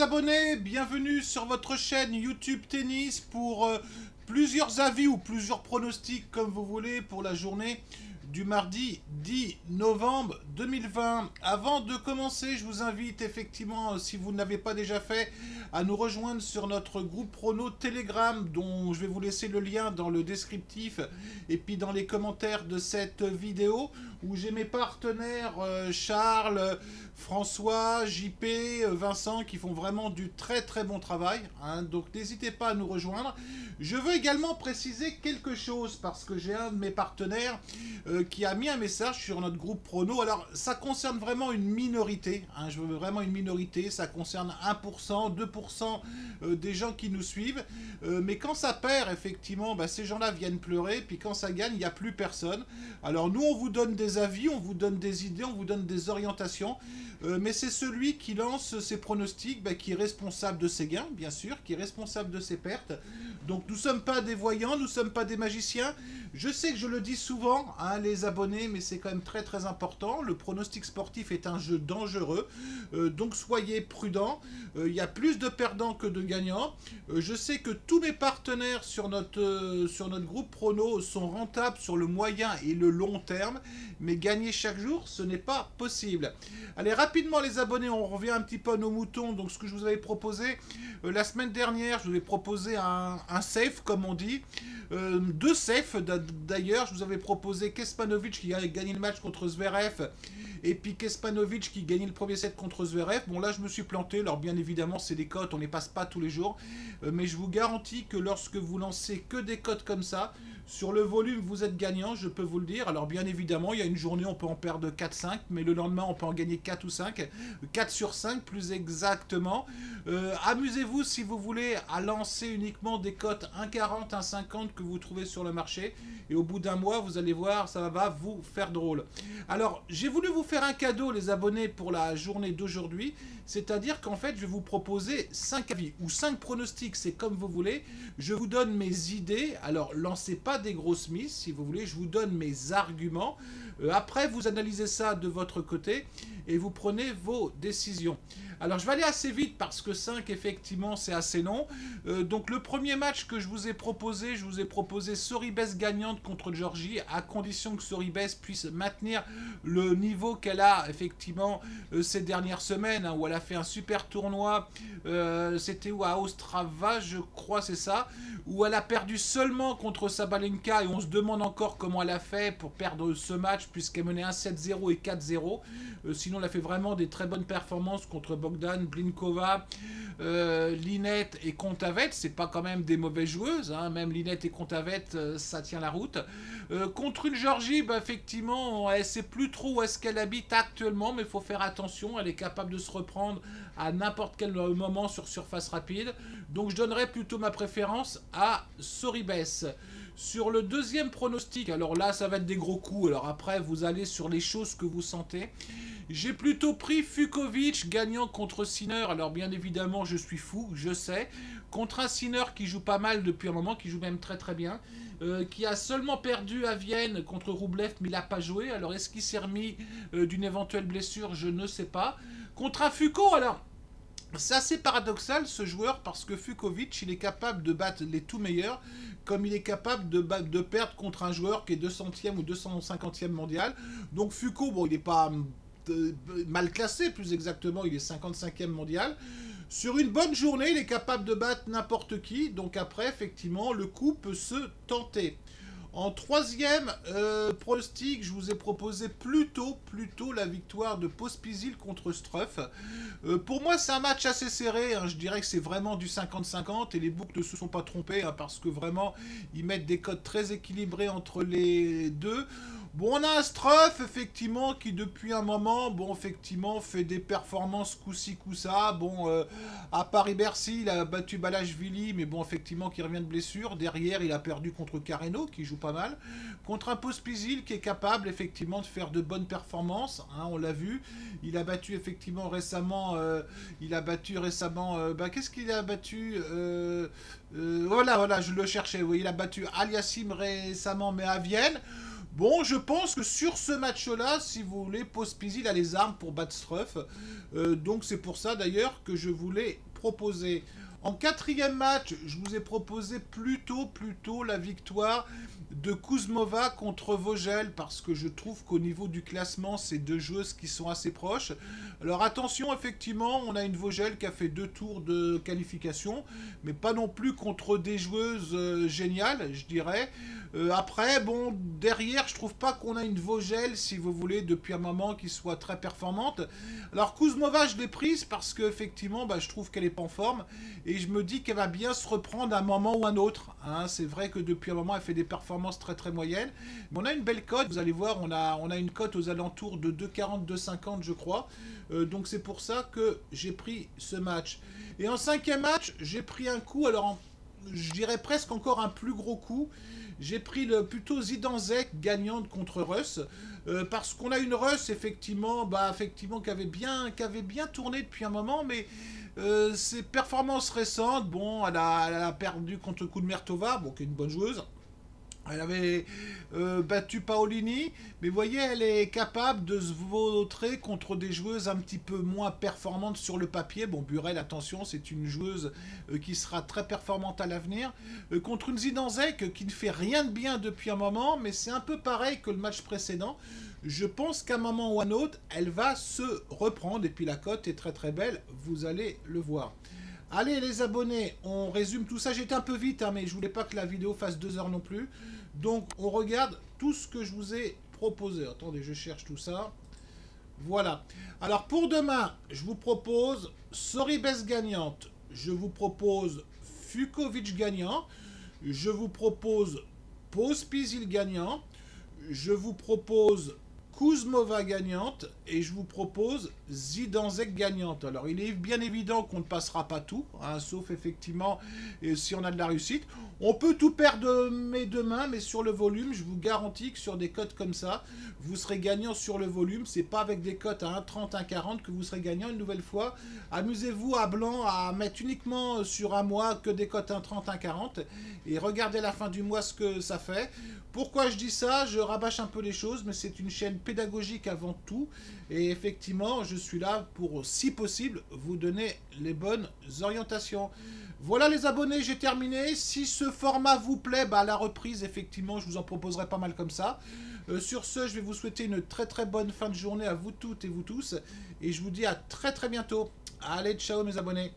abonnés, bienvenue sur votre chaîne YouTube Tennis pour plusieurs avis ou plusieurs pronostics comme vous voulez pour la journée du mardi 10 novembre 2020. Avant de commencer, je vous invite effectivement, si vous ne l'avez pas déjà fait, à nous rejoindre sur notre groupe prono Telegram, dont je vais vous laisser le lien dans le descriptif et puis dans les commentaires de cette vidéo, où j'ai mes partenaires Charles, François, JP, Vincent, qui font vraiment du très très bon travail, hein, donc n'hésitez pas à nous rejoindre. Je veux également préciser quelque chose, parce que j'ai un de mes partenaires qui a mis un message sur notre groupe prono. Alors ça concerne vraiment une minorité, hein, je veux vraiment une minorité, ça concerne 1%, 2% des gens qui nous suivent, mais quand ça perd, effectivement, bah, ces gens-là viennent pleurer, puis quand ça gagne, il n'y a plus personne. Alors nous, on vous donne des avis, on vous donne des idées, on vous donne des orientations, mais c'est celui qui lance ses pronostics qui est responsable de ses gains, bien sûr, qui est responsable de ses pertes. Donc nous ne sommes pas des voyants, nous ne sommes pas des magiciens. Je sais que je le dis souvent, hein, les abonnés, mais c'est quand même très très important. Le pronostic sportif est un jeu dangereux, donc soyez prudents. Il y a plus de perdants que de gagnants. Je sais que tous mes partenaires sur notre groupe prono sont rentables sur le moyen et le long terme, mais gagner chaque jour, ce n'est pas possible. Allez, rapidement les abonnés, on revient un petit peu à nos moutons. Donc ce que je vous avais proposé la semaine dernière, je vous ai proposé un safe, comme on dit. Deux safes d'ailleurs, je vous avais proposé Kecmanovic qui a gagné le match contre Zverev, et puis Kecmanovic qui gagnait le premier set contre Zverev. Bon là je me suis planté, alors bien évidemment c'est des cotes, on ne les passe pas tous les jours, mais je vous garantis que lorsque vous lancez que des cotes comme ça, sur le volume vous êtes gagnant, je peux vous le dire. Alors bien évidemment il y a une journée on peut en perdre 4-5, mais le lendemain on peut en gagner 4 ou 5, 4 sur 5 plus exactement. Amusez-vous si vous voulez à lancer uniquement des cotes 1,40, 1,50 que vous trouvez sur le marché, et au bout d'un mois vous allez voir, ça va vous faire drôle. Alors j'ai voulu vous faire un cadeau les abonnés pour la journée d'aujourd'hui, c'est-à-dire qu'en fait je vais vous proposer 5 avis ou 5 pronostics, c'est comme vous voulez. Je vous donne mes idées, alors lancez pas des grosses mises si vous voulez, je vous donne mes arguments, après vous analysez ça de votre côté et vous prenez vos décisions. Alors je vais aller assez vite parce que 5 effectivement c'est assez long. Donc le premier match que je vous ai proposé Sorribes gagnante contre Georgie, à condition que Sorribes puisse maintenir le niveau qu'elle a effectivement ces dernières semaines, hein, où elle a fait un super tournoi, c'était où, à Ostrava je crois, c'est ça, où elle a perdu seulement contre Sabalenka, et on se demande encore comment elle a fait pour perdre ce match puisqu'elle menait 1-7-0 et 4-0. Sinon elle a fait vraiment des très bonnes performances contre Bogdan, Blinkova, Linette et Kontavet. C'est pas quand même des mauvaises joueuses, hein. Même Linette et Kontavet, ça tient la route. Contre une Georgie, effectivement, elle sait plus trop où est-ce qu'elle habite actuellement, mais il faut faire attention, elle est capable de se reprendre à n'importe quel moment sur surface rapide. Donc je donnerais plutôt ma préférence à Sorribes. Sur le deuxième pronostic, alors là ça va être des gros coups, alors après vous allez sur les choses que vous sentez. J'ai plutôt pris Fucsovics gagnant contre Sinner. Alors bien évidemment je suis fou, je sais, contre un Sinner qui joue pas mal depuis un moment, qui joue même très très bien, qui a seulement perdu à Vienne contre Rublev, mais il n'a pas joué. Alors est-ce qu'il s'est remis d'une éventuelle blessure? Je ne sais pas. Contre un Fucso, alors c'est assez paradoxal ce joueur, parce que Fucsovics il est capable de battre les tout meilleurs, comme il est capable de perdre contre un joueur qui est 200e ou 250e mondial. Donc Fucso, bon, il n'est pas mal classé, plus exactement, il est 55e mondial. Sur une bonne journée, il est capable de battre n'importe qui. Donc après, effectivement, le coup peut se tenter. En troisième pronostic, je vous ai proposé plutôt la victoire de Pospisil contre Struff. Pour moi, c'est un match assez serré, hein. Je dirais que c'est vraiment du 50-50 et les books ne se sont pas trompés, hein, parce que vraiment, ils mettent des codes très équilibrés entre les deux. Bon, on a un Struff, effectivement, qui depuis un moment, bon, effectivement, fait des performances coup-ci, coup-ça. Bon, à Paris-Bercy, il a battu Balasvili, mais bon, effectivement, qui revient de blessure. Derrière, il a perdu contre Carreno, qui joue pas mal. Contre un Pospisil, qui est capable, effectivement, de faire de bonnes performances, hein, on l'a vu. Il a battu, effectivement, récemment, qu'est-ce qu'il a battu voilà, je le cherchais, oui, il a battu Aliassim récemment, mais à Vienne. Bon, je pense que sur ce match-là, si vous voulez, Pospisil il a les armes pour battre Struff. Donc c'est pour ça d'ailleurs que je voulais proposer. En quatrième match, je vous ai proposé plutôt la victoire de Kuzmova contre Vogel parce que je trouve qu'au niveau du classement, c'est deux joueuses qui sont assez proches. Alors attention, effectivement, on a une Vogel qui a fait 2 tours de qualification, mais pas non plus contre des joueuses géniales, je dirais. Après, bon, derrière, je trouve pas qu'on a une Vogel, si vous voulez, depuis un moment qui soit très performante. Alors Kuzmova, je l'ai prise parce que effectivement, bah, je trouve qu'elle est pas en forme et je me dis qu'elle va bien se reprendre à un moment ou un autre. Hein. C'est vrai que depuis un moment, elle fait des performances très moyennes, mais on a une belle cote. Vous allez voir, on a une cote aux alentours de 2,40, 2,50, je crois. Donc c'est pour ça que j'ai pris ce match. Et en cinquième match, j'ai pris un coup. Alors je dirais presque encore un plus gros coup. J'ai pris plutôt Zidanzek gagnante contre Russ. Parce qu'on a une Russ, effectivement, qui avait bien tourné depuis un moment, mais ses performances récentes, bon, elle a perdu contre Kudmertova, bon, qui est une bonne joueuse. Elle avait battu Paolini, mais vous voyez, elle est capable de se vautrer contre des joueuses un petit peu moins performantes sur le papier. Bon, Burel, attention, c'est une joueuse qui sera très performante à l'avenir. Contre une Zidanzek qui ne fait rien de bien depuis un moment, mais c'est un peu pareil que le match précédent. Je pense qu'à un moment ou à un autre, elle va se reprendre. Et puis la cote est très belle, vous allez le voir. Allez les abonnés, on résume tout ça. J'étais un peu vite, hein, mais je voulais pas que la vidéo fasse 2 heures non plus. Donc on regarde tout ce que je vous ai proposé. Attendez, je cherche tout ça. Voilà. Alors pour demain, je vous propose Soribes gagnante. Je vous propose Fukovic gagnant. Je vous propose Pospisil gagnant. Je vous propose Kuzmova gagnante et je vous propose Zidanzek gagnante. Alors il est bien évident qu'on ne passera pas tout, hein, sauf effectivement si on a de la réussite. On peut tout perdre mes deux mains, mais sur le volume, je vous garantis que sur des cotes comme ça, vous serez gagnant sur le volume. C'est pas avec des cotes à 1,30, 1,40 que vous serez gagnant une nouvelle fois. Amusez-vous à blanc à mettre uniquement sur un mois que des cotes 1,30, 1,40 et regardez la fin du mois ce que ça fait. Pourquoi je dis ça? Je rabâche un peu les choses, mais c'est une chaîne pédagogique avant tout. Et effectivement, je suis là pour, si possible, vous donner les bonnes orientations. Voilà les abonnés, j'ai terminé. Si ce format vous plaît, à la reprise, effectivement, je vous en proposerai pas mal comme ça. Sur ce, je vais vous souhaiter une très bonne fin de journée à vous toutes et vous tous. Et je vous dis à très bientôt. Allez, ciao mes abonnés.